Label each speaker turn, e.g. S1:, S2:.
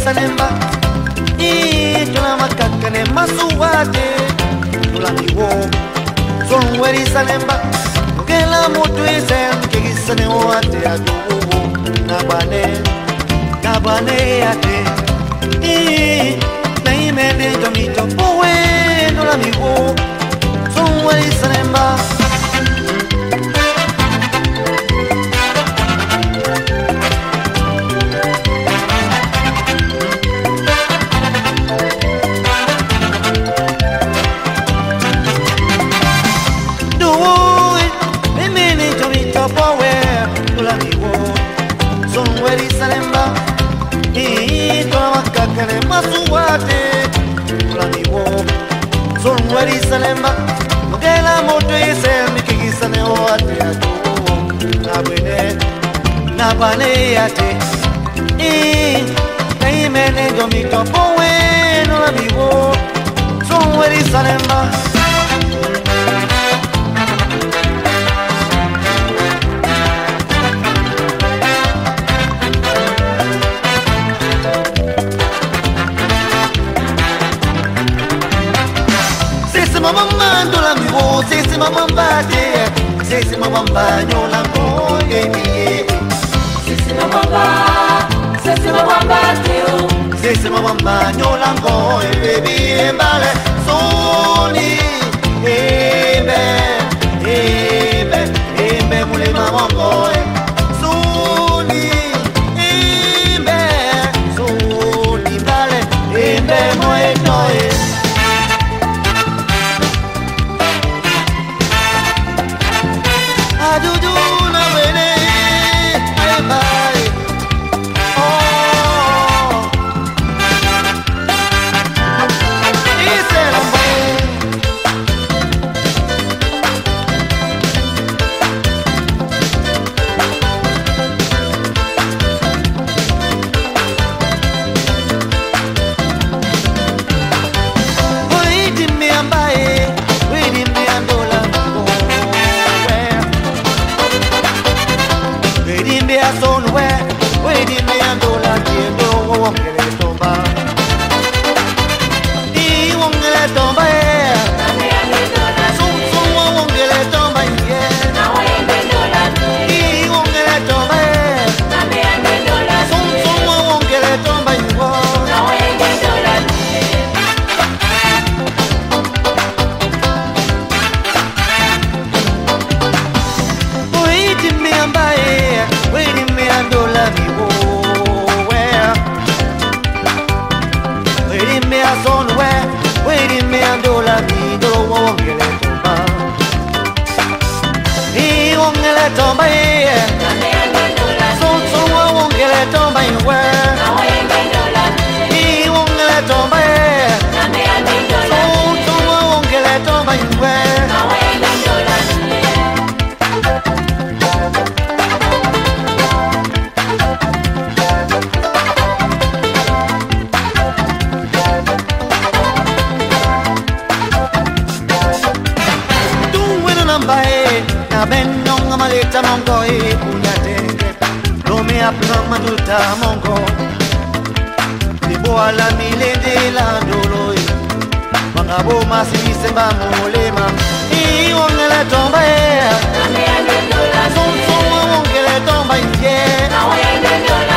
S1: salemba tuna makakane masuwate tula miwo son weri salemba kela mutu isen kegisane wate aduwo nabane ate na imende jomito powe tula miwo son weri salemba Salemba, Mokela moto ise mikigisa oate ato nabane yate kaimene jomito powe no amigo son weri Salemba. Mama ndola miwo, sisi mama mbate, sisi mama mbanyo lango yemi.
S2: Sisi mama mbate,
S1: sisi mama mbanyo lango baby mbale soni embe mule mama ngoe soni mbale embe moe noe. Maduta mongo Liboa la milende la doloi Mangabo masisi semba mulema Iwongele tomba
S2: Name ande dola
S1: Son wongele tomba inje
S2: Nawe ande dola